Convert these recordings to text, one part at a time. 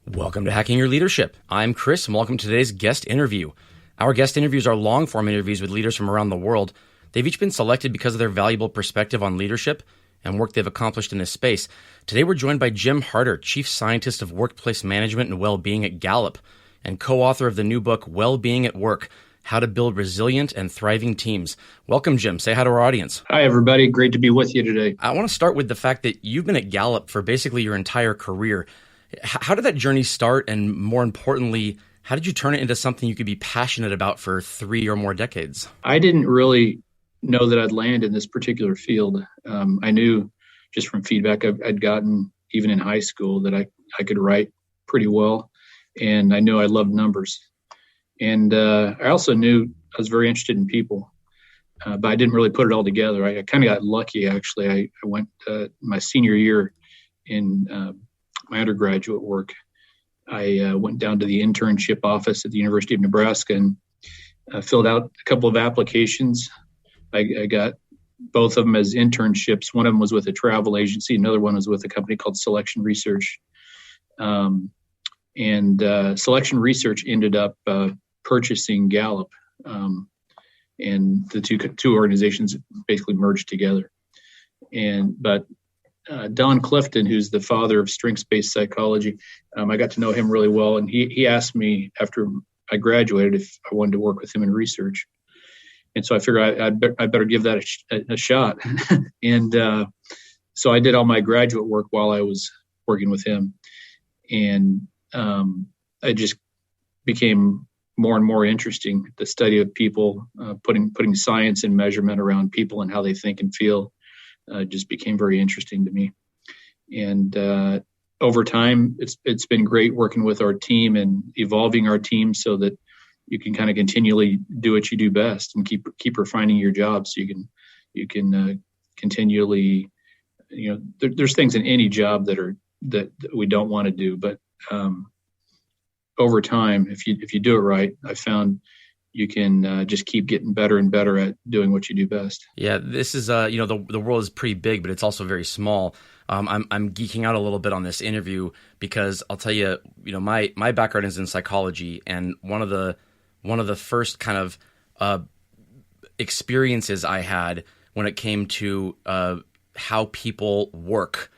Welcome to Hacking Your Leadership. I'm Chris, and welcome to today's guest interview. Our guest interviews are long-form interviews with leaders from around the world. They've each been selected because of their valuable perspective on leadership and work they've accomplished in this space. Today, we're joined by Jim Harter, Chief Scientist of Workplace Management and Well-Being at Gallup, and co-author of the new book, Well-Being at Work: How to Build Resilient and Thriving Teams. Welcome, Jim. Say hi to our audience. Hi, everybody. Great to be with you today. I want to start with the fact that you've been at Gallup for basically your entire career. How did that journey start? And more importantly, how did you turn it into something you could be passionate about for 3 or more decades? I didn't really know that I'd land in this particular field. I knew just from feedback I'd gotten, even in high school, that I could write pretty well. And I knew I loved numbers. And I also knew I was very interested in people, but I didn't really put it all together. I kind of got lucky, actually. I went my senior year in my undergraduate work. I went down to the internship office at the University of Nebraska and filled out a couple of applications. I got both of them as internships. One of them was with a travel agency. Another one was with a company called Selection Research. Selection Research ended up purchasing Gallup, and the two organizations basically merged together. But Don Clifton, who's the father of strengths-based psychology, I got to know him really well, and he asked me after I graduated if I wanted to work with him in research, and so I figured I better give that a shot, and so I did all my graduate work while I was working with him, and I just became more and more interesting. The study of people, putting science and measurement around people and how they think and feel. Just became very interesting to me. And over time, it's been great working with our team and evolving our team so that you can kind of continually do what you do best and keep refining your job. So you can continually, there's things in any job that we don't want to do, but over time, if you do it right, I found you can just keep getting better and better at doing what you do best. Yeah, this is the world is pretty big, but it's also very small. I'm geeking out a little bit on this interview because I'll tell you, my background is in psychology, and one of the first kind of experiences I had when it came to how people work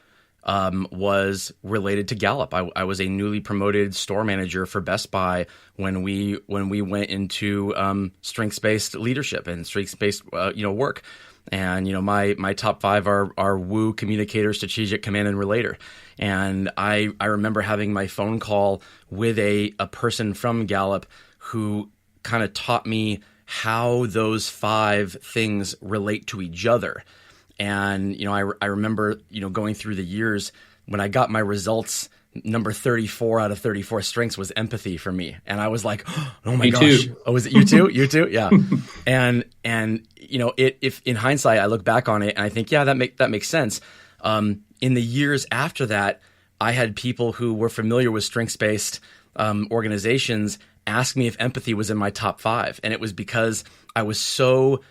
was related to Gallup. I was a newly promoted store manager for Best Buy when we went into strengths-based leadership and strengths-based work. And my top 5 are woo, communicator, strategic, command, and relator. And I remember having my phone call with a person from Gallup who kind of taught me how those 5 things relate to each other. And, I remember, going through the years when I got my results, number 34 out of 34 strengths was empathy for me. And I was like, oh my gosh. Too. Oh, was it you too? You too? Yeah. and if in hindsight, I look back on it and I think, yeah, that makes sense. In the years after that, I had people who were familiar with strengths-based organizations ask me if empathy was in my top 5. And it was because I was so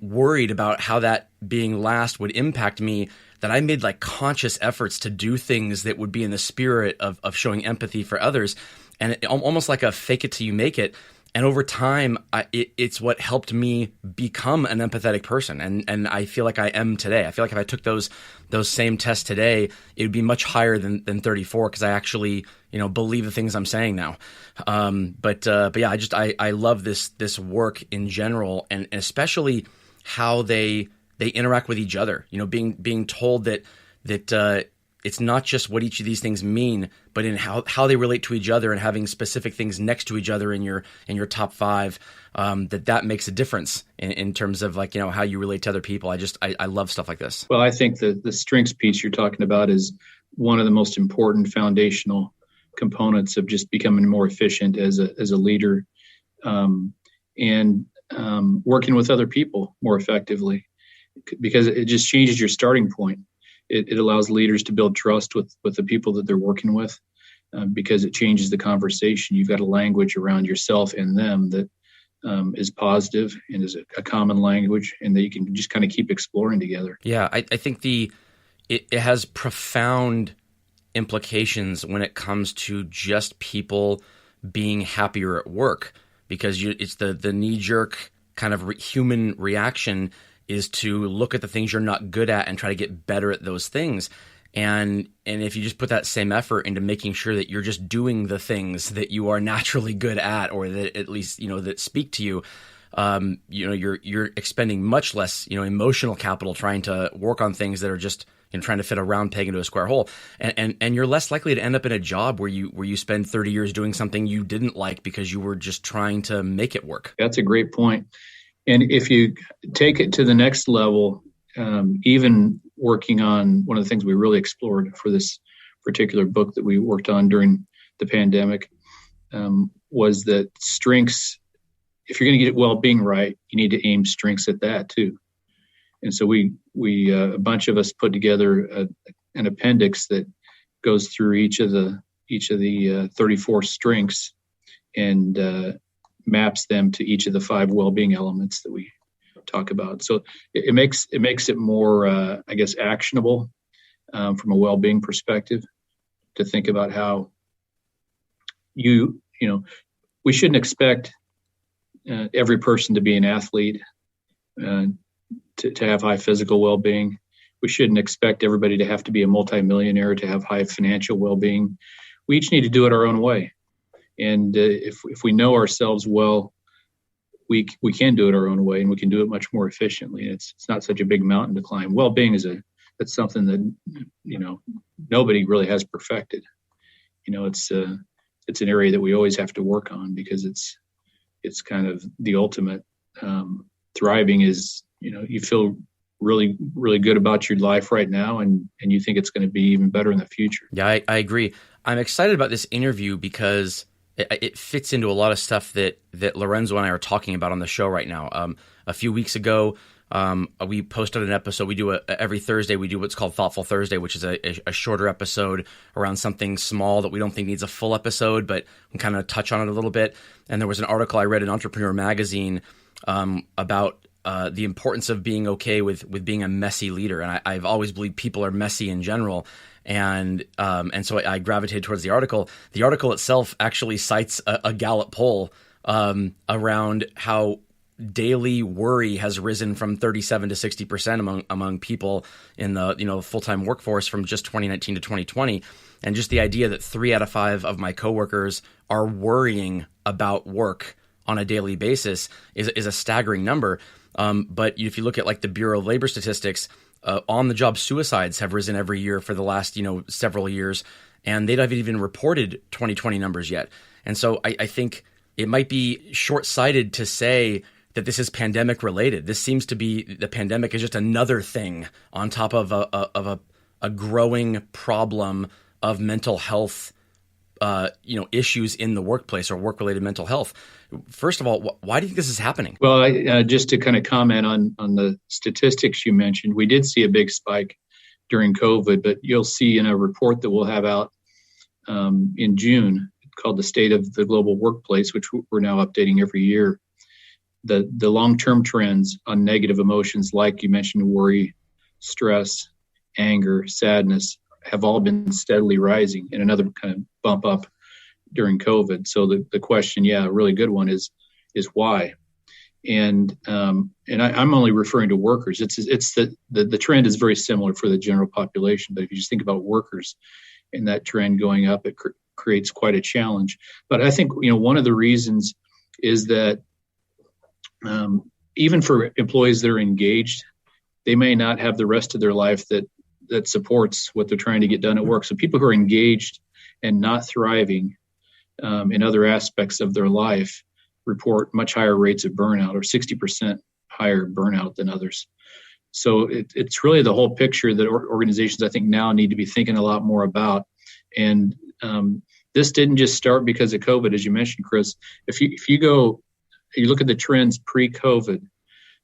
worried about how that being last would impact me that I made conscious efforts to do things that would be in the spirit of showing empathy for others, and almost like a fake it till you make it. And over time, it's what helped me become an empathetic person, and I feel like I am today. I feel like if I took those same tests today, it would be much higher than 34 because I actually believe the things I'm saying now. But yeah, I love this work in general, and especially how they interact with each other. Being told that it's not just what each of these things mean, but in how they relate to each other, and having specific things next to each other in your top 5, that makes a difference in terms of how you relate to other people. I love stuff like this. Well, I think the strengths piece you're talking about is one of the most important foundational components of just becoming more efficient as a leader, and working with other people more effectively, because it just changes your starting point. It allows leaders to build trust with the people that they're working with, because it changes the conversation. You've got a language around yourself and them that is positive and is a common language, and that you can just kind of keep exploring together. Yeah, I think it has profound implications when it comes to just people being happier at work, because it's the knee-jerk kind of human reaction is to look at the things you're not good at and try to get better at those things. And if you just put that same effort into making sure that you're just doing the things that you are naturally good at, or that at least, that speak to you, you're expending much less, emotional capital trying to work on things that are just, trying to fit a round peg into a square hole. And you're less likely to end up in a job where you spend 30 years doing something you didn't like because you were just trying to make it work. That's a great point. And if you take it to the next level, even working on one of the things we really explored for this particular book that we worked on during the pandemic, was that strengths, if you're going to get well-being right, you need to aim strengths at that too. And so we a bunch of us put together an appendix that goes through each of the 34 strengths and maps them to each of the 5 well-being elements that we talk about. So it makes it more, actionable from a well-being perspective to think about how we shouldn't expect every person to be an athlete, to have high physical well-being. We shouldn't expect everybody to have to be a multimillionaire to have high financial well-being. We each need to do it our own way. And if we know ourselves well, we can do it our own way, and we can do it much more efficiently. It's not such a big mountain to climb. Well-being that's something that nobody really has perfected. It's an area that we always have to work on, because it's kind of the ultimate. Thriving is, you feel really, really good about your life right now, and you think it's going to be even better in the future. Yeah, I agree. I'm excited about this interview because it fits into a lot of stuff that Lorenzo and I are talking about on the show right now. A few weeks ago, we posted an episode. We do every Thursday. We do what's called Thoughtful Thursday, which is a shorter episode around something small that we don't think needs a full episode, but we kind of touch on it a little bit. And there was an article I read in Entrepreneur Magazine about the importance of being okay with being a messy leader. And I've always believed people are messy in general. And so I gravitated towards the article. The article itself actually cites a Gallup poll around how daily worry has risen from 37 to 60% among people in the full-time workforce from just 2019 to 2020. And just the idea that 3 out of 5 of my coworkers are worrying about work on a daily basis is a staggering number. But if you look at like the Bureau of Labor Statistics, on-the-job suicides have risen every year for the last several years, and they haven't even reported 2020 numbers yet. And so I think it might be short-sighted to say that this is pandemic related. This seems to be, the pandemic is just another thing on top of a growing problem of mental health issues in the workplace or work-related mental health. First of all, why do you think this is happening? Well, just to kind of comment on the statistics you mentioned, we did see a big spike during COVID, but you'll see in a report that we'll have out in June called The State of the Global Workplace, which we're now updating every year, the long-term trends on negative emotions, like you mentioned, worry, stress, anger, sadness, have all been steadily rising, and another kind of bump up during COVID. So the question, a really good one is why? And I'm only referring to workers. It's the trend is very similar for the general population, but if you just think about workers and that trend going up, it creates quite a challenge. But I think one of the reasons is that even for employees that are engaged, they may not have the rest of their life that supports what they're trying to get done at work. So people who are engaged and not thriving in other aspects of their life report much higher rates of burnout, or 60% higher burnout than others. So it's really the whole picture that organizations, I think, now need to be thinking a lot more about. And this didn't just start because of COVID, as you mentioned, Chris. If you look at the trends pre-COVID,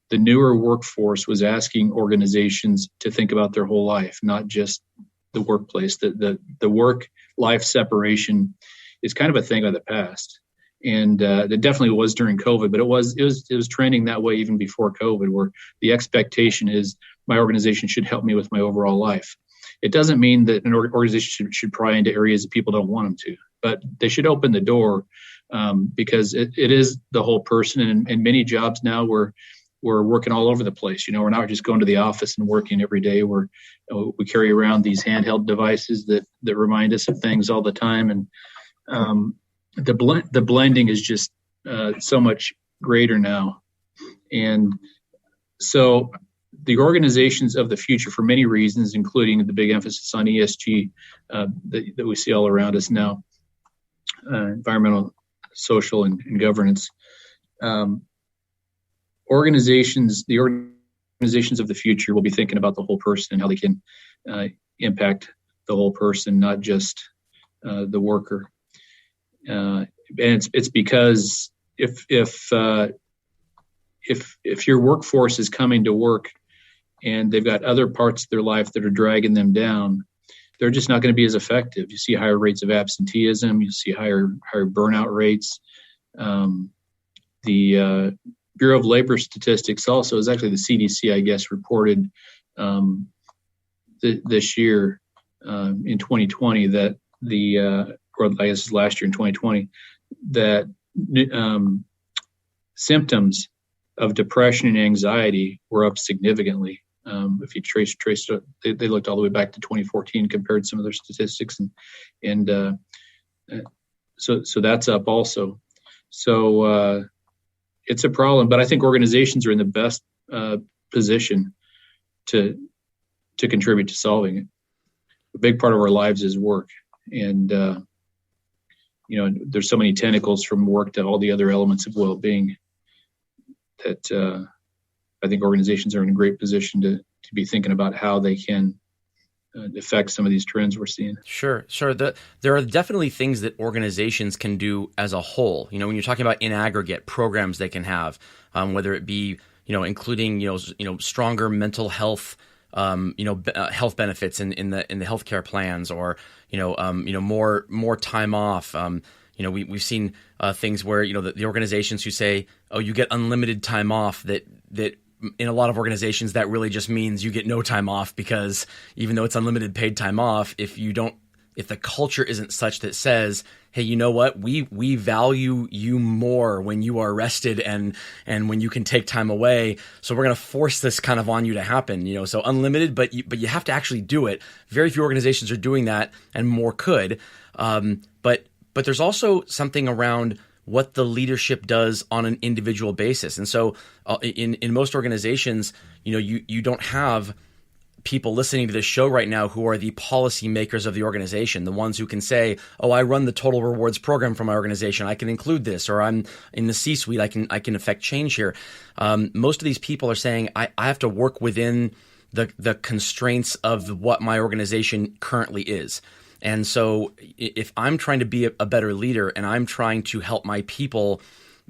the newer workforce was asking organizations to think about their whole life, not just the workplace. The work-life separation is kind of a thing of the past, and it definitely was during COVID. But it was trending that way even before COVID, where the expectation is my organization should help me with my overall life. It doesn't mean that an organization should pry into areas that people don't want them to, but they should open the door, because it is the whole person. And in many jobs now, we're working all over the place. We're not just going to the office and working every day. We carry around these handheld devices that remind us of things all the time. And the blending is just so much greater now. And so the organizations of the future, for many reasons, including the big emphasis on ESG that we see all around us now, environmental, social, and governance, the organizations of the future will be thinking about the whole person and how they can impact the whole person, not just the worker. And it's because if your workforce is coming to work and they've got other parts of their life that are dragging them down, they're just not going to be as effective. You see higher rates of absenteeism. You see higher burnout rates. The Bureau of Labor Statistics also is actually the CDC, I guess, reported this year in 2020 that or I guess last year in 2020, that symptoms of depression and anxiety were up significantly. If you trace it, they looked all the way back to 2014, compared some of their statistics, and so that's up also. So it's a problem, but I think organizations are in the best position to contribute to solving it. A big part of our lives is work, and there's so many tentacles from work to all the other elements of well-being that I think organizations are in a great position to be thinking about how they can affect some of these trends we're seeing. Sure. There are definitely things that organizations can do as a whole. When you're talking about in aggregate programs they can have, whether it be including stronger mental health, health benefits in the healthcare plans, or more time off. We've seen things where the organizations who say, oh, you get unlimited time off, that in a lot of organizations that really just means you get no time off, because even though it's unlimited paid time off, if the culture isn't such that says, hey, you know what, we value you more when you are rested and when you can take time away, so we're going to force this kind of on you to happen. So unlimited, but you have to actually do it. Very few organizations are doing that, and more could. But there's also something around what the leadership does on an individual basis. And so in most organizations, you don't have people listening to this show right now who are the policy makers of the organization, the ones who can say, oh, I run the total rewards program for my organization, I can include this, or I'm in the C-suite, I can affect change here. Most of these people are saying, I have to work within the constraints of what my organization currently is. And so if I'm trying to be a better leader and I'm trying to help my people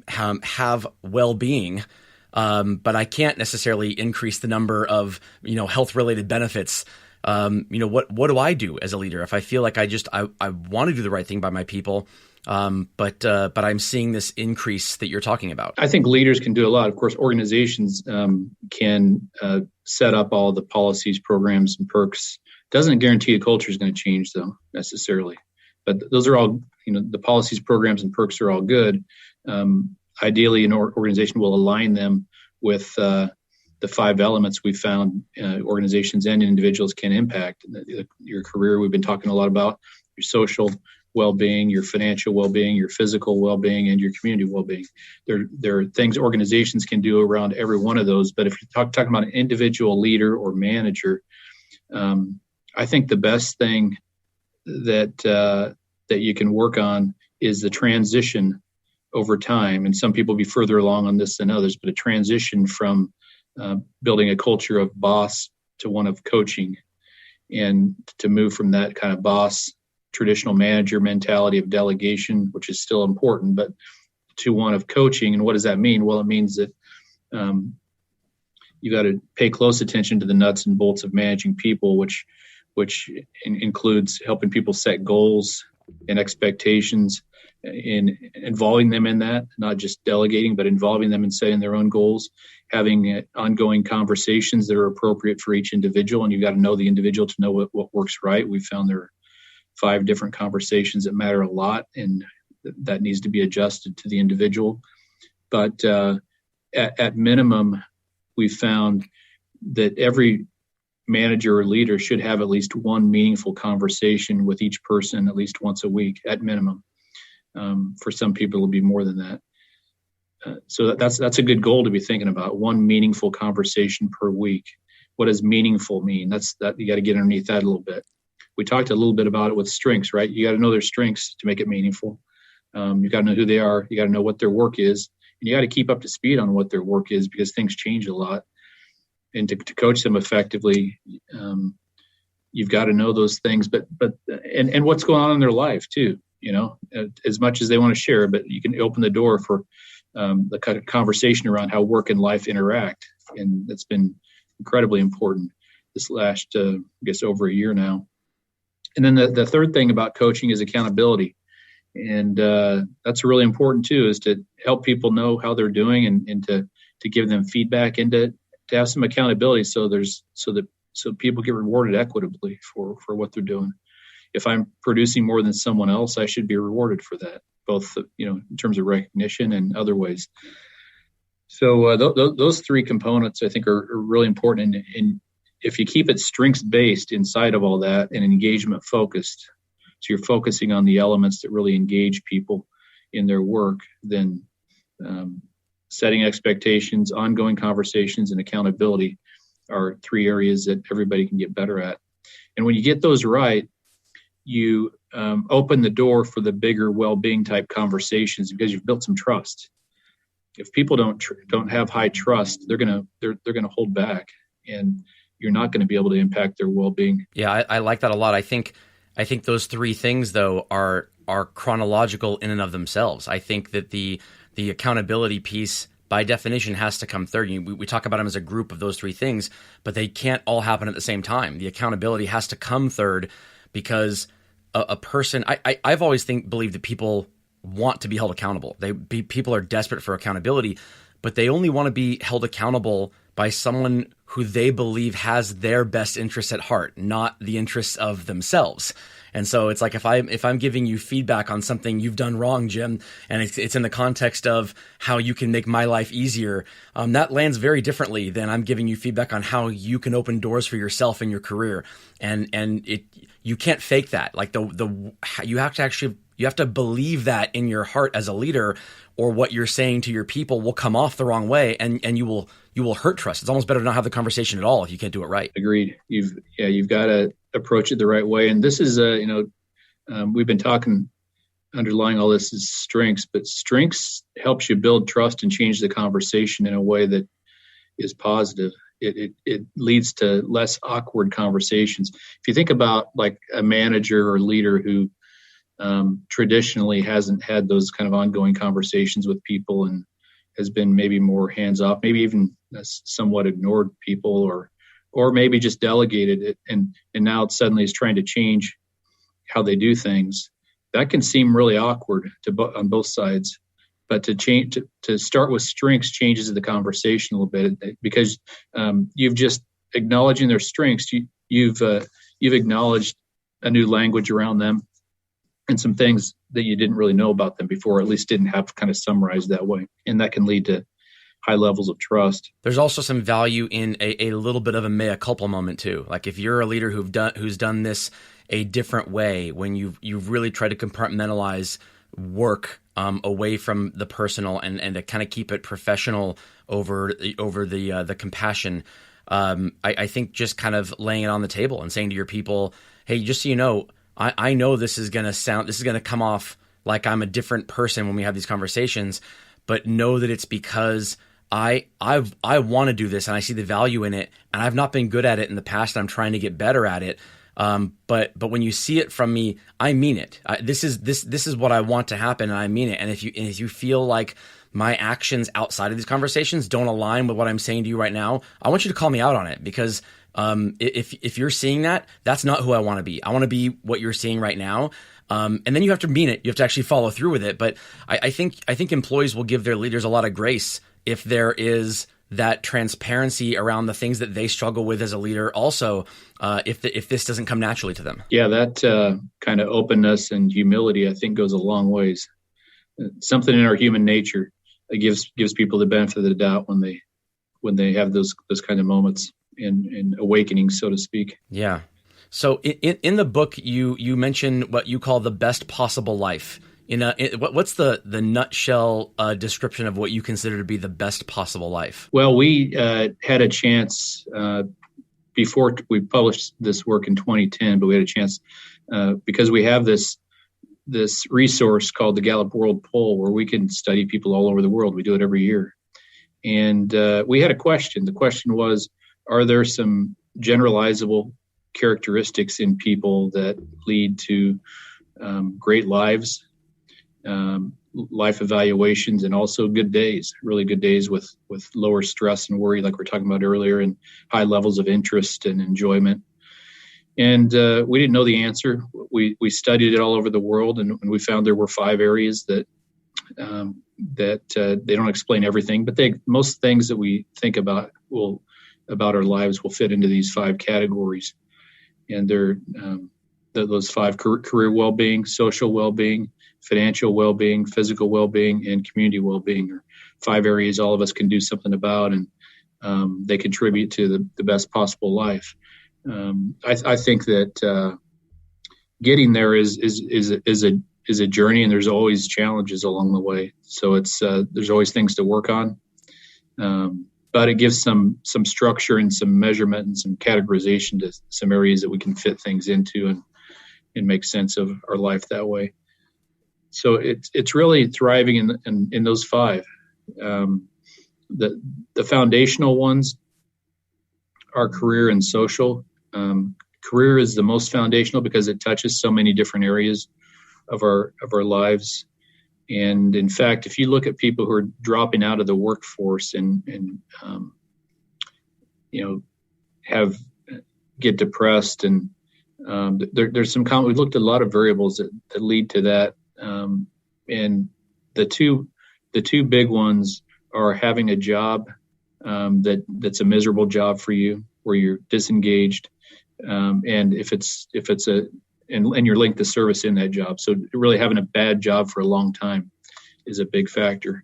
have well-being, but I can't necessarily increase the number of health-related benefits, what do I do as a leader if I feel like I want to do the right thing by my people, but I'm seeing this increase that you're talking about? I think leaders can do a lot. Of course, organizations can set up all the policies, programs, and perks. Doesn't guarantee a culture is going to change, though, necessarily. But those are all, the policies, programs, and perks are all good. Ideally, an organization will align them with the 5 elements we found organizations and individuals can impact. Your career, we've been talking a lot about your social well-being, your financial well-being, your physical well-being, and your community well-being. There are things organizations can do around every one of those. But if you're talking about an individual leader or manager, I think the best thing that you can work on is the transition over time. And some people be further along on this than others, but a transition from building a culture of boss to one of coaching, and to move from that kind of boss, traditional manager mentality of delegation, which is still important, but to one of coaching. And what does that mean? Well, it means that you got to pay close attention to the nuts and bolts of managing people, which includes helping people set goals and expectations, in involving them in that, not just delegating, but involving them in setting their own goals, having ongoing conversations that are appropriate for each individual. And you've got to know the individual to know what works right. We found there are 5 different conversations that matter a lot, and that needs to be adjusted to the individual. But at minimum, we found that every manager or leader should have at least one meaningful conversation with each person at least once a week at minimum. For some people, it'll be more than that. So that's a good goal to be thinking about. One meaningful conversation per week. What does meaningful mean? That you got to get underneath that a little bit. We talked a little bit about it with strengths, right? You got to know their strengths to make it meaningful. You got to know who they are. You got to know what their work is, and you got to keep up to speed on what their work is because things change a lot. And to coach them effectively, you've got to know those things, but what's going on in their life too. As much as they want to share, but you can open the door for the kind of conversation around how work and life interact, and that's been incredibly important this last, I guess, over a year now. And then the third thing about coaching is accountability, and that's really important too, is to help people know how they're doing and to give them feedback and to have some accountability so people get rewarded equitably for what they're doing. If I'm producing more than someone else, I should be rewarded for that, both in terms of recognition and other ways. So those 3 components I think are really important. And if you keep it strengths based inside of all that and engagement focused, so you're focusing on the elements that really engage people in their work, then setting expectations, ongoing conversations, and accountability are 3 areas that everybody can get better at. And when you get those right, you open the door for the bigger well-being type conversations because you've built some trust. If people don't have high trust, they're gonna hold back, and you're not going to be able to impact their well-being. Yeah, I like that a lot. I think those 3 things though are chronological in and of themselves. I think that the accountability piece by definition has to come third. We talk about them as a group of those 3 things, but they can't all happen at the same time. The accountability has to come third because a person, I've always believed that people want to be held accountable. People are desperate for accountability, but they only want to be held accountable by someone who they believe has their best interests at heart, not the interests of themselves. And so it's like if I'm giving you feedback on something you've done wrong, Jim, and it's in the context of how you can make my life easier, that lands very differently than I'm giving you feedback on how you can open doors for yourself in your career. And you can't fake that. Like you have to believe that in your heart as a leader, or what you're saying to your people will come off the wrong way, and you will hurt trust. It's almost better to not have the conversation at all if you can't do it right. Agreed. You've got to approach it the right way. And this is we've been talking, underlying all this is strengths, but strengths helps you build trust and change the conversation in a way that is positive. It leads to less awkward conversations. If you think about like a manager or leader who traditionally hasn't had those kind of ongoing conversations with people and has been maybe more hands off, maybe even somewhat ignored people, or maybe just delegated it, and now it suddenly is trying to change how they do things. That can seem really awkward on both sides. But to start with strengths changes the conversation a little bit, because you've just acknowledging their strengths. You've acknowledged a new language around them and some things that you didn't really know about them before, or at least didn't have kind of summarized that way, and that can lead to high levels of trust. There's also some value in a little bit of a mea culpa moment too. Like if you're a leader who's done this a different way, when you've really tried to compartmentalize work away from the personal and to kind of keep it professional over the compassion. I think just kind of laying it on the table and saying to your people, hey, just so you know, I know this is going to come off like I'm a different person when we have these conversations, but know that it's because I want to do this and I see the value in it, and I've not been good at it in the past, and I'm trying to get better at it. But when you see it from me, I mean it. This is what I want to happen, and I mean it. And if you feel like my actions outside of these conversations don't align with what I'm saying to you right now, I want you to call me out on it, because if you're seeing that, that's not who I want to be. I want to be what you're seeing right now. And then you have to mean it. You have to actually follow through with it. But I think employees will give their leaders a lot of grace if there is that transparency around the things that they struggle with as a leader. Also, if this doesn't come naturally to them. Yeah, that kind of openness and humility, I think, goes a long ways. Something in our human nature that gives people the benefit of the doubt when they have those kind of moments and awakenings, so to speak. Yeah. So in the book, you mention what you call the best possible life. What's the nutshell description of what you consider to be the best possible life? Well, we had a chance before we published this work in 2010, but we had a chance because we have this resource called the Gallup World Poll, where we can study people all over the world. We do it every year. And we had a question. The question was, are there some generalizable characteristics in people that lead to great lives, life evaluations, and also good days, really good days with lower stress and worry, like we're talking about earlier, and high levels of interest and enjoyment. And we didn't know the answer. We studied it all over the world, and we found there were 5 areas that they don't explain everything, but most things that we think about our lives will fit into these 5 categories. And they're those 5: career well-being, social well-being, financial well-being, physical well-being, and community well-being are 5 areas all of us can do something about, and they contribute to the best possible life. I think that getting there is a journey, and there's always challenges along the way. So there's always things to work on, but it gives some structure and some measurement and some categorization to some areas that we can fit things into and make sense of our life that way. So it's really thriving in those 5. The foundational ones are career and social. Career is the most foundational because it touches so many different areas of our lives. And in fact, if you look at people who are dropping out of the workforce and get depressed, and there's some we looked at a lot of variables that lead to that. And the two big ones are having a job that's a miserable job for you, where you're disengaged, and if it's and your length of service in that job. So really having a bad job for a long time is a big factor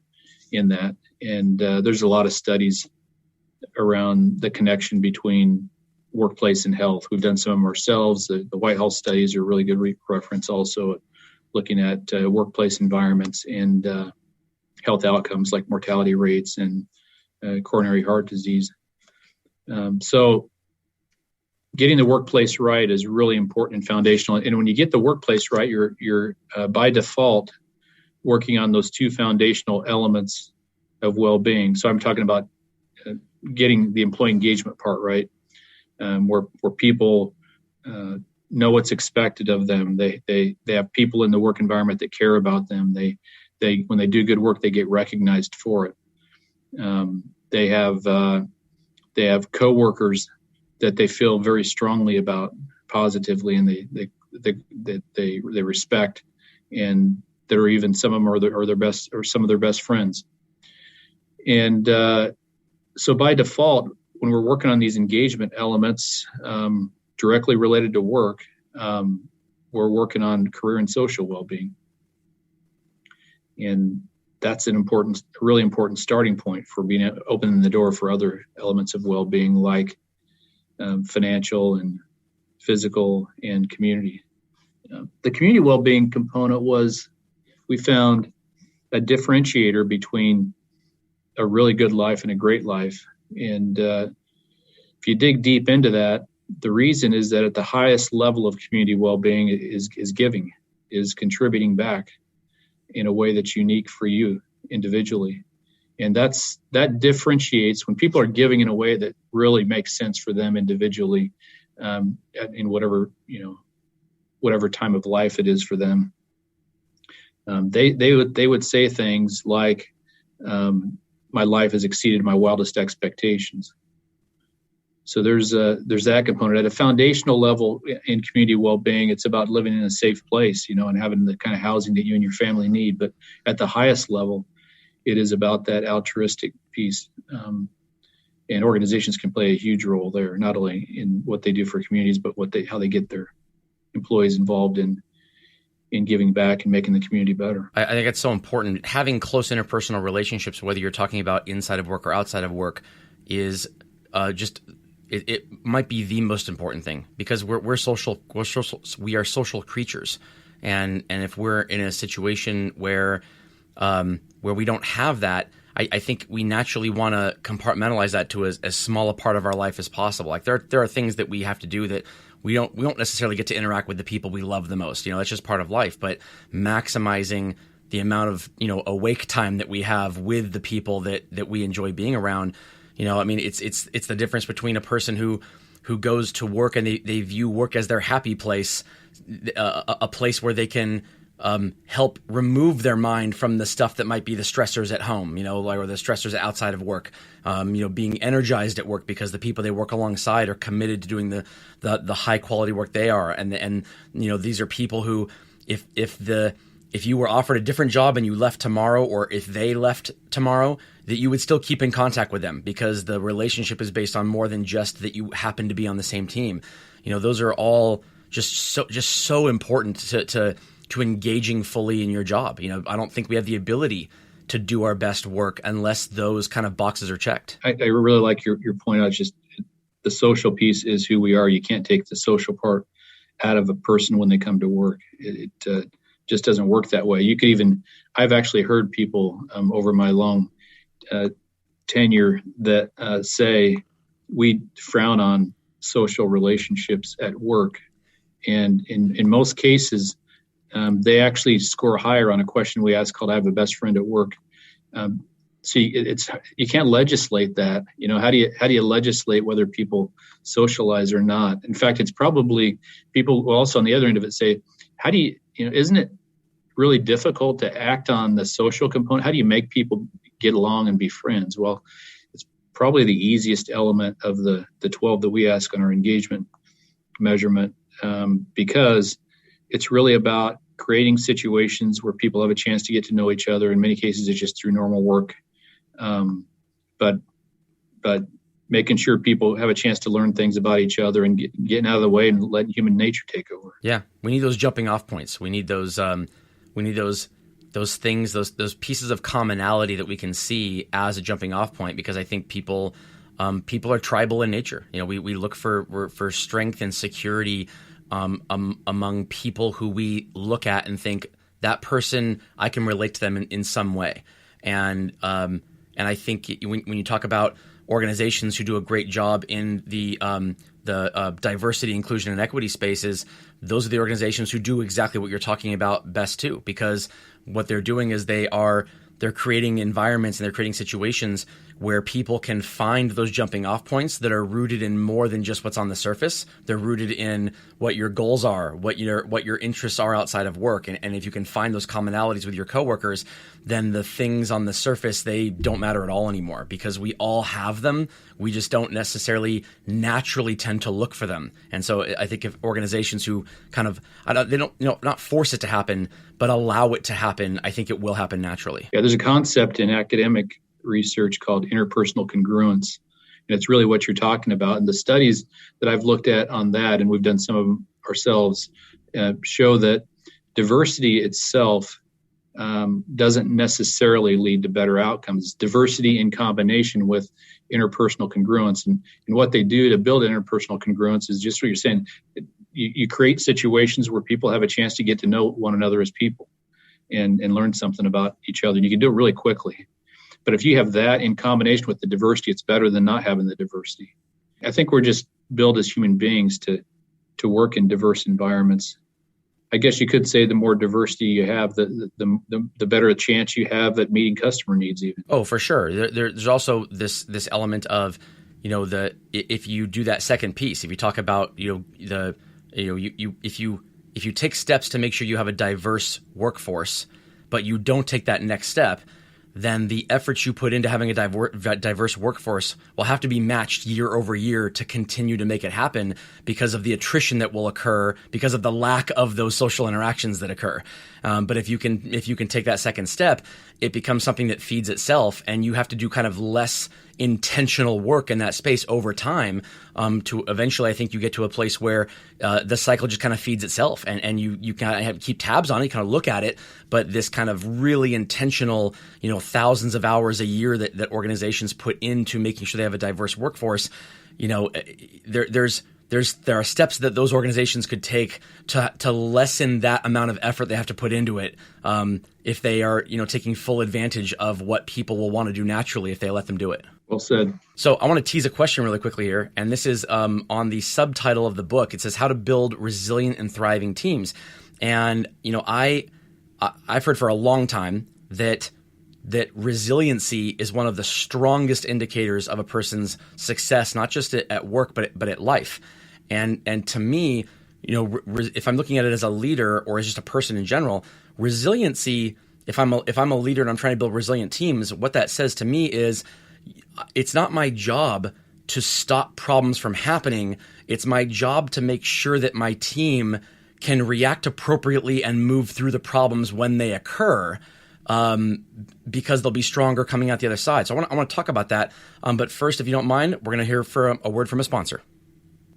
in that. And there's a lot of studies around the connection between workplace and health. We've done some of them ourselves. The Whitehall studies are a really good reference also, looking at workplace environments and health outcomes like mortality rates and coronary heart disease. So getting the workplace right is really important and foundational. And when you get the workplace right, you're by default working on those 2 foundational elements of well-being. So I'm talking about getting the employee engagement part right, where people know what's expected of them. They have people in the work environment that care about them. They when they do good work, they get recognized for it. They have coworkers that they feel very strongly about positively, and they respect, and that are even some of them are their best, or some of their best friends. And so by default, when we're working on these engagement elements directly related to work, we're working on career and social well-being, and that's a really important starting point for opening the door for other elements of well-being, like financial and physical and community. The community well-being component we found a differentiator between a really good life and a great life. And if you dig deep into that, the reason is that at the highest level of community well-being is giving, is contributing back in a way that's unique for you individually. And that differentiates when people are giving in a way that really makes sense for them individually, in whatever time of life it is for them. They would say things like, my life has exceeded my wildest expectations. So there's that component. At a foundational level in community well-being, it's about living in a safe place, and having the kind of housing that you and your family need. But at the highest level, it is about that altruistic piece. And organizations can play a huge role there, not only in what they do for communities, but how they get their employees involved in giving back and making the community better. I think it's so important. Having close interpersonal relationships, whether you're talking about inside of work or outside of work, is it might be the most important thing, because we're social. We are social creatures, and if we're in a situation where we don't have that, I think we naturally want to compartmentalize that to as small a part of our life as possible. Like there are things that we have to do that we don't necessarily get to interact with the people we love the most. That's just part of life. But maximizing the amount of awake time that we have with the people that we enjoy being around. It's the difference between a person who goes to work and they view work as their happy place, a place where they can help remove their mind from the stuff that might be the stressors at home, or the stressors outside of work, being energized at work because the people they work alongside are committed to doing the high quality work they are. And these are people who, if you were offered a different job and you left tomorrow, or if they left tomorrow, that you would still keep in contact with them because the relationship is based on more than just that you happen to be on the same team. Those are all just so important to engaging fully in your job. I don't think we have the ability to do our best work unless those kind of boxes are checked. I really like your point out. Just the social piece is who we are. You can't take the social part out of a person when they come to work. It just doesn't work that way. I've actually heard people over my long tenure that say we frown on social relationships at work. And in most cases, they actually score higher on a question we ask called "I have a best friend at work." You can't legislate that. How do you legislate whether people socialize or not? In fact, it's probably people will also on the other end of it say, how do you isn't it really difficult to act on the social component? How do you make people get along and be friends? Well, it's probably the easiest element of the 12 that we ask on our engagement measurement, because it's really about creating situations where people have a chance to get to know each other. In many cases, it's just through normal work, but making sure people have a chance to learn things about each other and getting out of the way and letting human nature take over. Yeah, we need those jumping off points. We need those. We need those things, those pieces of commonality that we can see as a jumping off point, because I think people are tribal in nature. We look for strength and security among people who we look at and think that person, I can relate to them in some way. And I think when you talk about organizations who do a great job in the diversity, inclusion, and equity spaces, those are the organizations who do exactly what you're talking about best too, because what they're doing is they're creating environments and they're creating situations where people can find those jumping off points that are rooted in more than just what's on the surface. They're rooted in what your goals are, what your interests are outside of work. And if you can find those commonalities with your coworkers, then the things on the surface, they don't matter at all anymore, because we all have them. We just don't necessarily naturally tend to look for them. And so I think if organizations who kind of, they don't, not force it to happen, but allow it to happen, I think it will happen naturally. Yeah, there's a concept in academic research called interpersonal congruence. And it's really what you're talking about. And the studies that I've looked at on that, and we've done some of them ourselves, show that diversity itself doesn't necessarily lead to better outcomes. Diversity in combination with interpersonal congruence. And what they do to build interpersonal congruence is just what you're saying. You create situations where people have a chance to get to know one another as people and learn something about each other. And you can do it really quickly. But if you have that in combination with the diversity, it's better than not having the diversity. I think we're just built as human beings to work in diverse environments. I guess you could say the more diversity you have, the better a chance you have at meeting customer needs even. Oh, for sure. There's also this element of, if you do that second piece, if you talk about, if you take steps to make sure you have a diverse workforce, but you don't take that next step, then the efforts you put into having a diverse workforce will have to be matched year over year to continue to make it happen because of the attrition that will occur because of the lack of those social interactions that occur. But if you can take that second step, it becomes something that feeds itself, and you have to do kind of less intentional work in that space over time to eventually, I think, you get to a place where the cycle just kind of feeds itself, and you kind of keep tabs on it, kind of look at it, but this kind of really intentional, thousands of hours a year that organizations put into making sure they have a diverse workforce, there are steps that those organizations could take to lessen that amount of effort they have to put into it if they are taking full advantage of what people will want to do naturally if they let them do it. Well said. So I want to tease a question really quickly here, and this is on the subtitle of the book. It says how to build resilient and thriving teams. And I've heard for a long time that resiliency is one of the strongest indicators of a person's success, not just at work, but at life. And to me, if I'm looking at it as a leader or as just a person in general, resiliency, if I'm a leader and I'm trying to build resilient teams, what that says to me is it's not my job to stop problems from happening. It's my job to make sure that my team can react appropriately and move through the problems when they occur. Because they'll be stronger coming out the other side. So I want to talk about that. But first, if you don't mind, we're going to hear a word from a sponsor.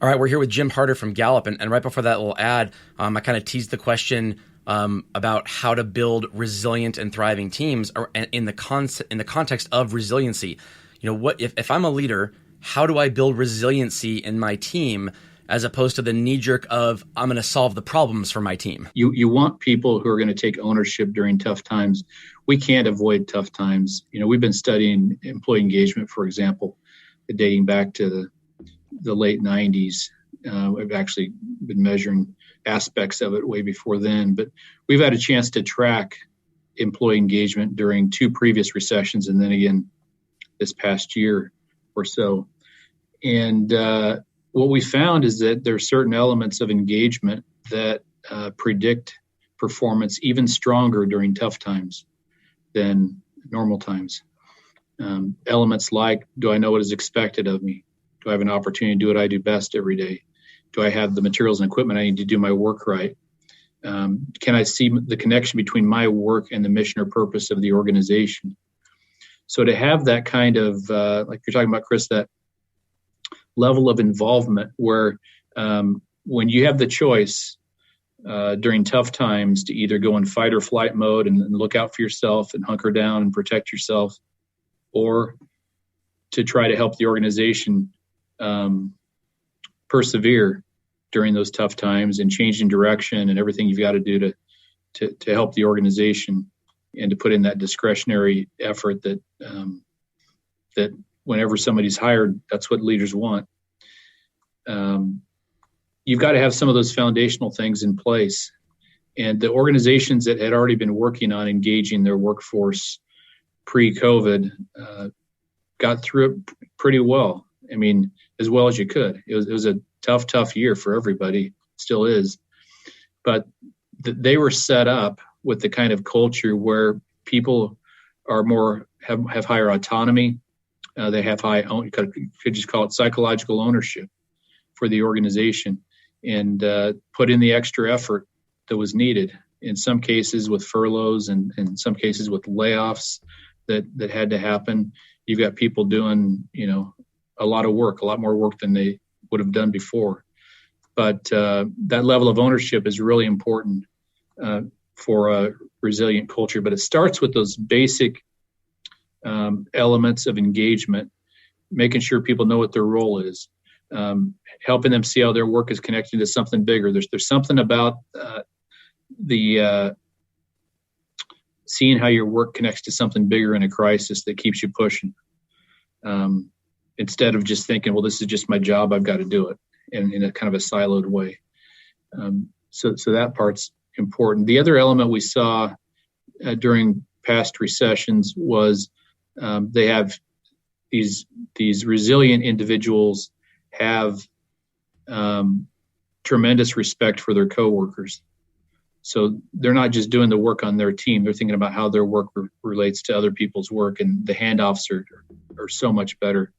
All right, we're here with Jim Harter from Gallup. And right before that little ad, I kind of teased the question about how to build resilient and thriving teams in the context of resiliency. If I'm a leader, how do I build resiliency in my team as opposed to the knee-jerk of I'm going to solve the problems for my team? You want people who are going to take ownership during tough times. We can't avoid tough times. We've been studying employee engagement, for example, dating back to the late 90s. We've actually been measuring aspects of it way before then. But we've had a chance to track employee engagement during 2 previous recessions and then again this past year or so. And what we found is that there are certain elements of engagement that predict performance even stronger during tough times than normal times. Elements like, do I know what is expected of me? Do I have an opportunity to do what I do best every day? Do I have the materials and equipment I need to do my work right? Can I see the connection between my work and the mission or purpose of the organization? So to have that kind of, like you're talking about, Chris, that level of involvement where when you have the choice during tough times to either go in fight or flight mode and look out for yourself and hunker down and protect yourself, or to try to help the organization persevere during those tough times and changing direction and everything you've got to do to help the organization and to put in that discretionary effort that whenever somebody's hired, that's what leaders want. You've got to have some of those foundational things in place. And the organizations that had already been working on engaging their workforce pre-COVID got through it pretty well. I mean, as well as you could. It was a tough year for everybody, still is. But they were set up with the kind of culture where people are have higher autonomy. They have you could just call it psychological ownership for the organization, and put in the extra effort that was needed. In some cases with furloughs and in some cases with layoffs that had to happen. You've got people doing, a lot of work, a lot more work than they would have done before. But that level of ownership is really important for a resilient culture. But it starts with those basic elements of engagement, making sure people know what their role is, helping them see how their work is connected to something bigger. There's something about the seeing how your work connects to something bigger in a crisis that keeps you pushing. Instead of just thinking, well, this is just my job, I've got to do it in a kind of a siloed way. So that part's important. The other element we saw during past recessions was they have these resilient individuals have tremendous respect for their coworkers. So they're not just doing the work on their team. They're thinking about how their work relates to other people's work, and the handoffs are so much better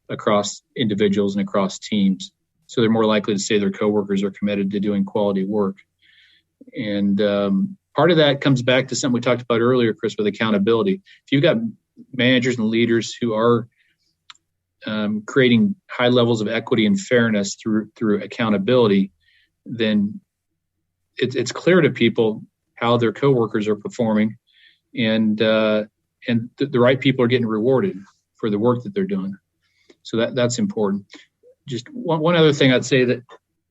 across individuals and across teams. So they're more likely to say their coworkers are committed to doing quality work. And part of that comes back to something we talked about earlier, Chris, with accountability. If you've got managers and leaders who are creating high levels of equity and fairness through accountability, then it's clear to people how their coworkers are performing, and the right people are getting rewarded for the work that they're doing. So that's important. Just one other thing I'd say that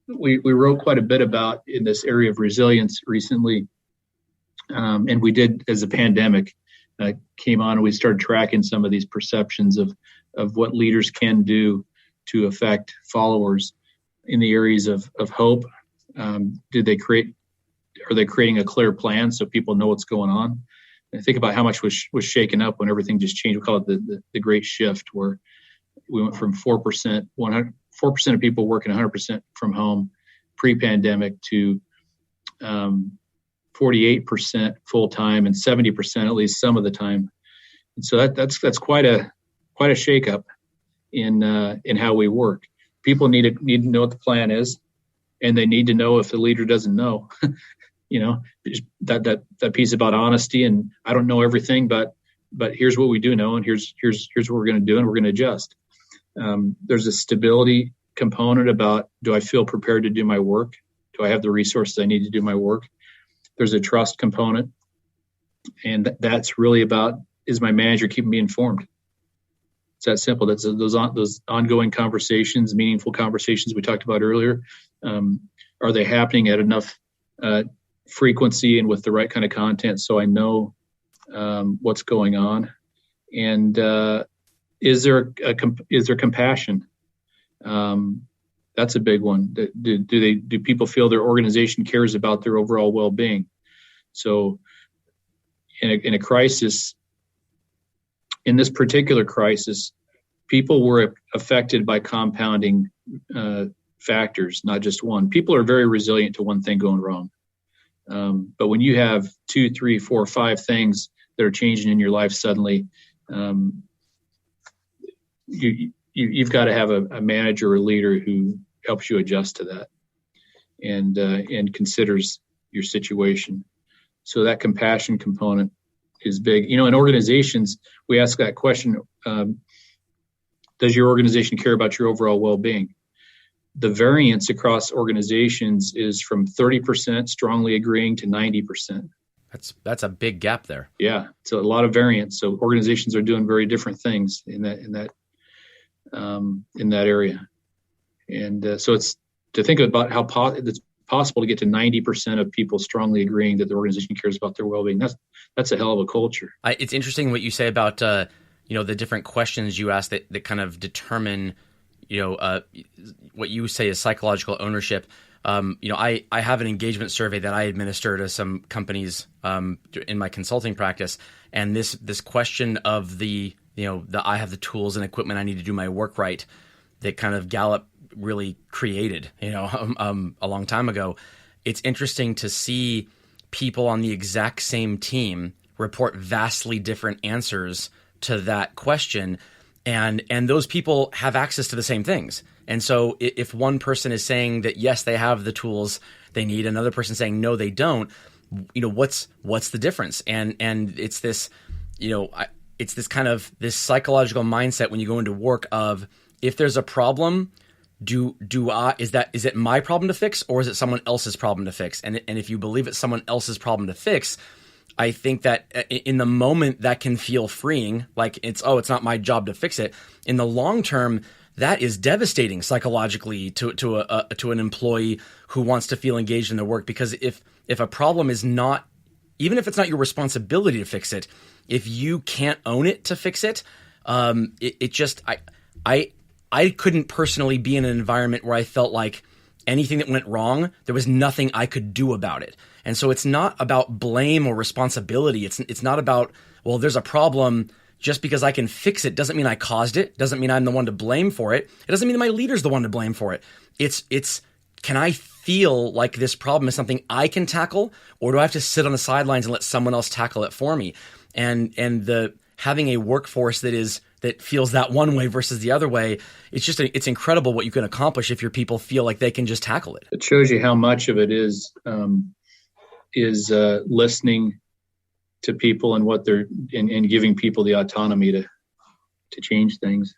we wrote quite a bit about in this area of resilience recently, and we did as a pandemic came on, and we started tracking some of these perceptions of what leaders can do to affect followers in the areas of hope. Are they creating a clear plan so people know what's going on? And think about how much was shaken up when everything just changed. We call it the great shift, where we went from 4% of people working 100% from home pre-pandemic to 48% full time and 70% at least some of the time. And so that's quite a shakeup in how we work. People need to know what the plan is, and they need to know if the leader doesn't know. That piece about honesty, and I don't know everything, but here's what we do know, and here's what we're going to do, and we're going to adjust. There's a stability component about, do I feel prepared to do my work? Do I have the resources I need to do my work? There's a trust component, and that's really about, is my manager keeping me informed? It's that simple. That's those ongoing conversations, meaningful conversations we talked about earlier. Are they happening at enough frequency and with the right kind of content so I know what's going on? And is there compassion? That's a big one. Do people feel their organization cares about their overall well-being? So in a crisis, in this particular crisis, people were affected by compounding factors, not just one. People are very resilient to one thing going wrong. But when you have 2, 3, 4, 5 things that are changing in your life suddenly, you've got to have a manager or leader who helps you adjust to that and considers your situation. So that compassion component is big. In organizations, we ask that question, does your organization care about your overall well-being? The variance across organizations is from 30% strongly agreeing to 90%. That's a big gap there. Yeah, it's a lot of variance. So organizations are doing very different things in that area. And so it's to think about how it's possible to get to 90% of people strongly agreeing that the organization cares about their well-being. That's a hell of a culture. It's interesting what you say about the different questions you ask that kind of determine what you say is psychological ownership. I have an engagement survey that I administer to some companies in my consulting practice, and this question of the I have the tools and equipment I need to do my work right, that kind of Gallup really created a long time ago. It's interesting to see people on the exact same team report vastly different answers to that question, and those people have access to the same things. And so if one person is saying that yes, they have the tools they need, another person saying no, they don't, what's the difference? And it's this it's this kind of this psychological mindset when you go into work of, if there's a problem, is it my problem to fix, or is it someone else's problem to fix? And if you believe it's someone else's problem to fix, I think that in the moment that can feel freeing, like it's not my job to fix it. In the long term, that is devastating psychologically to an employee who wants to feel engaged in their work, because if a problem is not, even if it's not your responsibility to fix it, if you can't own it to fix it, I couldn't personally be in an environment where I felt like anything that went wrong, there was nothing I could do about it. And so it's not about blame or responsibility. It's not about, well, there's a problem, just because I can fix it doesn't mean I caused it, doesn't mean I'm the one to blame for it. It doesn't mean that my leader's the one to blame for it. It's can I feel like this problem is something I can tackle, or do I have to sit on the sidelines and let someone else tackle it for me? And the having a workforce that feels that one way versus the other way, it's incredible what you can accomplish if your people feel like they can just tackle it. It shows you how much of it is listening to people and what they're and giving people the autonomy to change things,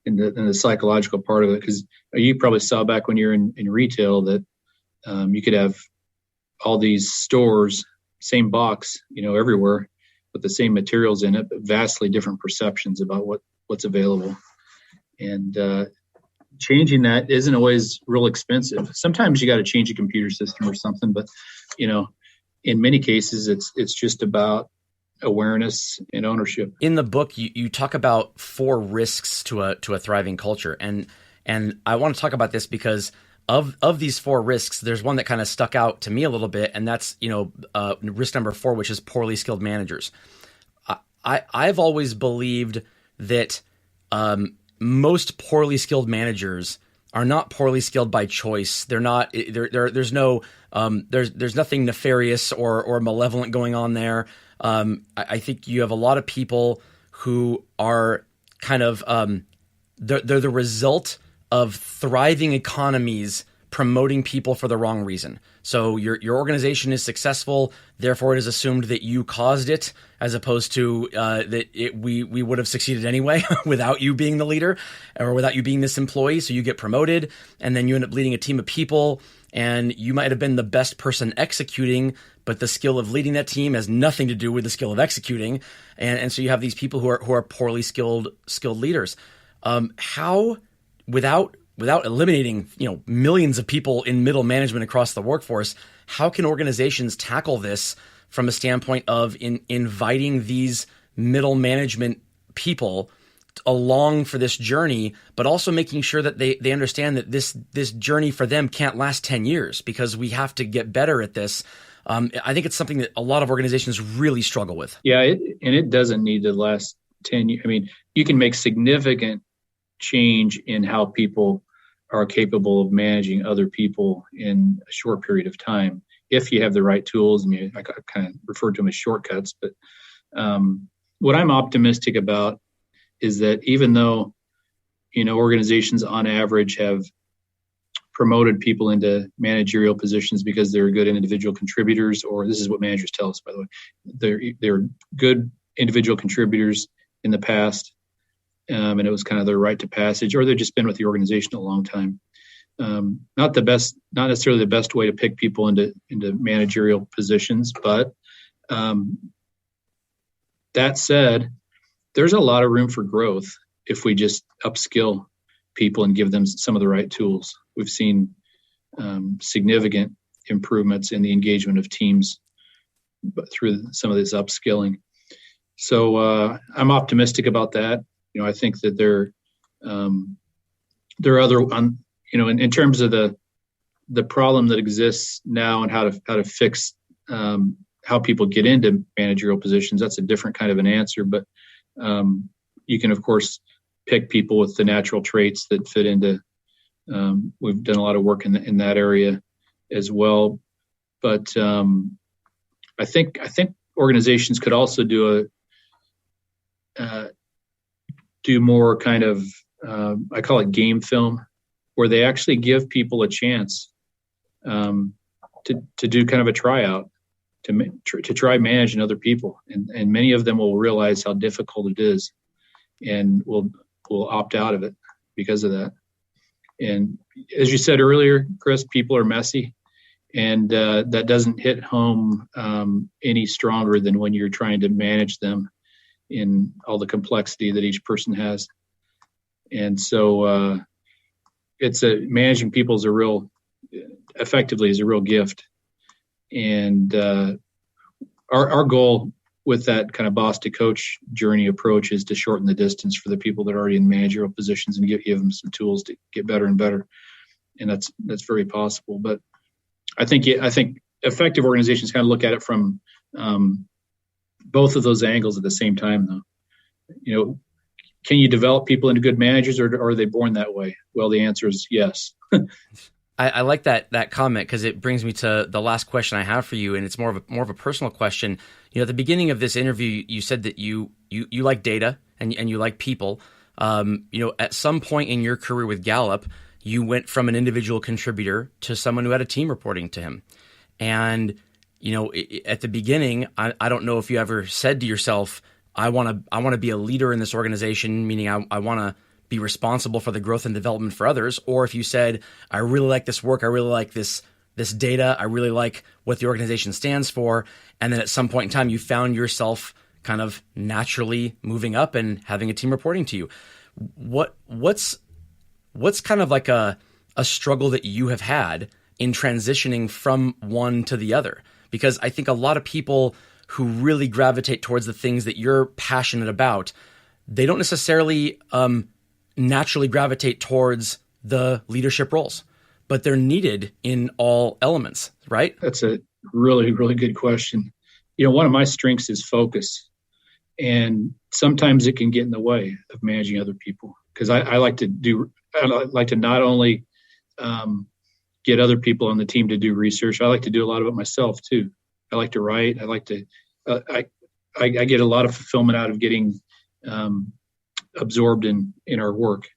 and the psychological part of it. Because you probably saw back when you're in retail that you could have all these stores, same box, everywhere, with the same materials in it, but vastly different perceptions about what's available. And changing that isn't always real expensive. Sometimes you got to change a computer system or something, but in many cases it's just about awareness and ownership. In the book, you talk about 4 risks to a thriving culture, and I want to talk about this because of these 4 risks, there's one that kind of stuck out to me a little bit, and that's risk number 4, which is poorly skilled managers. I've always believed that most poorly skilled managers are not poorly skilled by choice. They're not. There's nothing nefarious or malevolent going on there. I think you have a lot of people who are kind of they're the result of thriving economies promoting people for the wrong reason. So your organization is successful, therefore it is assumed that you caused it, as opposed to we would have succeeded anyway without you being the leader or without you being this employee. So you get promoted, and then you end up leading a team of people, and you might have been the best person executing, but the skill of leading that team has nothing to do with the skill of executing. And so you have these people who are poorly skilled leaders. How, without eliminating millions of people in middle management across the workforce, how can organizations tackle this from a standpoint of inviting these middle management people along for this journey, but also making sure that they understand that this journey for them can't last 10 years because we have to get better at this. I think it's something that a lot of organizations really struggle with. Yeah, it doesn't need to last 10 years. I mean, you can make significant change in how people are capable of managing other people in a short period of time if you have the right tools. And I kind of refer to them as shortcuts. But what I'm optimistic about is that even though organizations on average have promoted people into managerial positions because they're good individual contributors, or this is what managers tell us, by the way, they're good individual contributors in the past. And it was kind of their rite to passage, or they've just been with the organization a long time. Not necessarily the best way to pick people into managerial positions, but that said, there's a lot of room for growth if we just upskill people and give them some of the right tools. We've seen significant improvements in the engagement of teams through some of this upskilling. So I'm optimistic about that. I think that there are other, in terms of the problem that exists now and how to fix how people get into managerial positions. That's a different kind of an answer, but you can of course pick people with the natural traits that fit into. We've done a lot of work in that area as well, but I think organizations could also do more kind of, I call it game film, where they actually give people a chance to do kind of a tryout, to try managing other people. And many of them will realize how difficult it is and will opt out of it because of that. And as you said earlier, Chris, people are messy, and that doesn't hit home any stronger than when you're trying to manage them in all the complexity that each person has. And so managing people is effectively is a real gift. And our goal with that kind of boss to coach journey approach is to shorten the distance for the people that are already in managerial positions and give them some tools to get better and better. And that's very possible. But I think effective organizations kind of look at it from both of those angles at the same time, though. Can you develop people into good managers, or are they born that way? Well, the answer is yes. I like that comment because it brings me to the last question I have for you, and it's more of a personal question. You know, at the beginning of this interview, you said that you like data and you like people. You know, at some point in your career with Gallup, you went from an individual contributor to someone who had a team reporting to him. And, you know, at the beginning, I don't know if you ever said to yourself, I want to be a leader in this organization, meaning I want to be responsible for the growth and development for others, or if you said, I really like this work, I really like this data, I really like what the organization stands for, and then at some point in time you found yourself kind of naturally moving up and having a team reporting to you. What's kind of like a struggle that you have had in transitioning from one to the other? Because I think a lot of people who really gravitate towards the things that you're passionate about, they don't necessarily naturally gravitate towards the leadership roles, but they're needed in all elements, right? That's a really, really good question. You know, one of my strengths is focus, and sometimes it can get in the way of managing other people because I like to not only get other people on the team to do research, I like to do a lot of it myself too. I like to write. I like to, I get a lot of fulfillment out of getting absorbed in our work.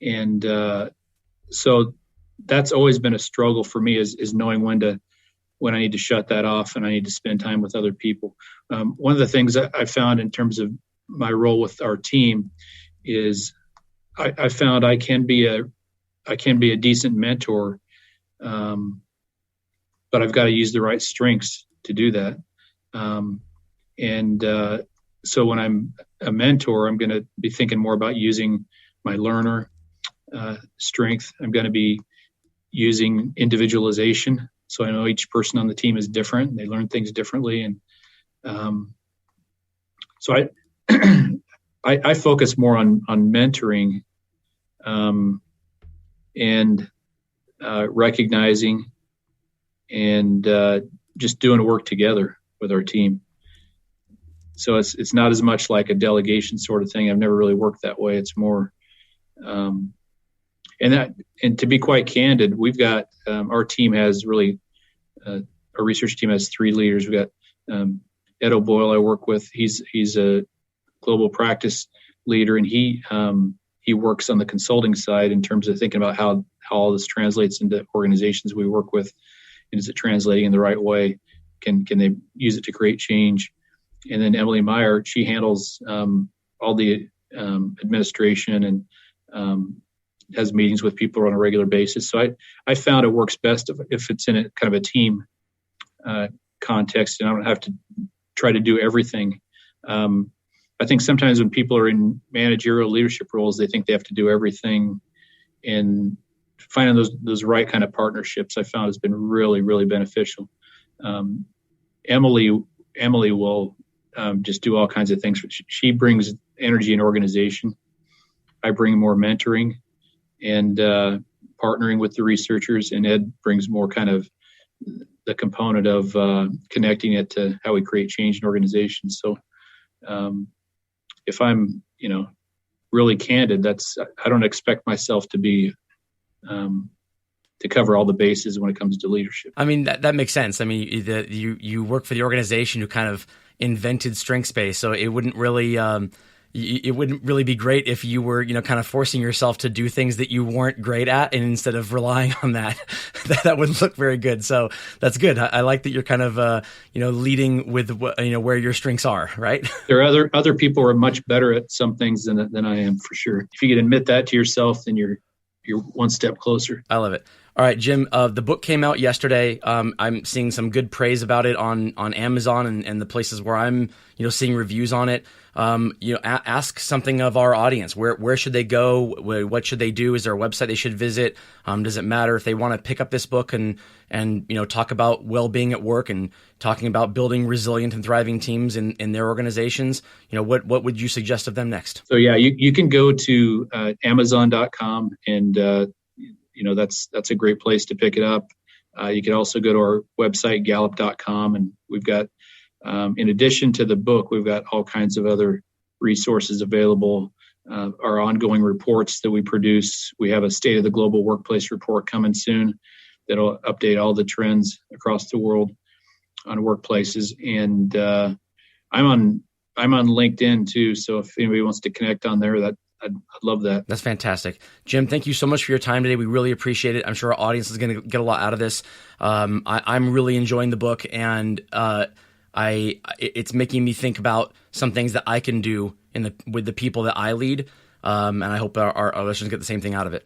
And so that's always been a struggle for me is knowing when I need to shut that off and I need to spend time with other people. One of the things that I found in terms of my role with our team is I found I can be a decent mentor, but I've got to use the right strengths to do that. So when I'm a mentor, I'm going to be thinking more about using my learner strength. I'm going to be using individualization. So I know each person on the team is different. They learn things differently. And so I focus more on mentoring and recognizing and just doing work together with our team. So it's not as much like a delegation sort of thing. I've never really worked that way. It's more, and to be quite candid, we've got our team has really our research team has 3 leaders. We've got Ed O'Boyle I work with. He's a global practice leader, and he works on the consulting side in terms of thinking about how all this translates into organizations we work with, and is it translating in the right way? Can they use it to create change? And then Emily Meyer, she handles all the administration and has meetings with people on a regular basis. So I found it works best if it's in a kind of a team context, and I don't have to try to do everything. I think sometimes when people are in managerial leadership roles, they think they have to do everything, and finding those right kind of partnerships I found has been really, really beneficial. Emily will just do all kinds of things. She brings energy and organization. I bring more mentoring and partnering with the researchers, and Ed brings more kind of the component of connecting it to how we create change in organizations. So if I'm, really candid, I don't expect myself to be to cover all the bases when it comes to leadership. I mean, that makes sense. I mean, you work for the organization who kind of invented StrengthsSpace, so it wouldn't really be great if you were, kind of forcing yourself to do things that you weren't great at, and instead of relying on that, that wouldn't look very good. So that's good. I like that you're kind of, leading with where your strengths are, right? There are other people who are much better at some things than I am, for sure. If you can admit that to yourself, then you're one step closer. I love it. All right, Jim, the book came out yesterday. I'm seeing some good praise about it on Amazon and the places where I'm, seeing reviews on it. Ask something of our audience. Where should they go? What should they do? Is there a website they should visit? Does it matter if they want to pick up this book and talk about well-being at work and talking about building resilient and thriving teams in their organizations? What would you suggest of them next? So yeah, you can go to Amazon.com and that's a great place to pick it up. You can also go to our website, Gallup.com, and we've got, in addition to the book, we've got all kinds of other resources available our ongoing reports that we produce. We have a State of the Global Workplace report coming soon that'll update all the trends across the world on workplaces. And I'm on LinkedIn too. So if anybody wants to connect on there, I'd love that. That's fantastic. Jim, thank you so much for your time today. We really appreciate it. I'm sure our audience is going to get a lot out of this. I'm really enjoying the book, and it's making me think about some things that I can do with the people that I lead. And I hope our listeners get the same thing out of it.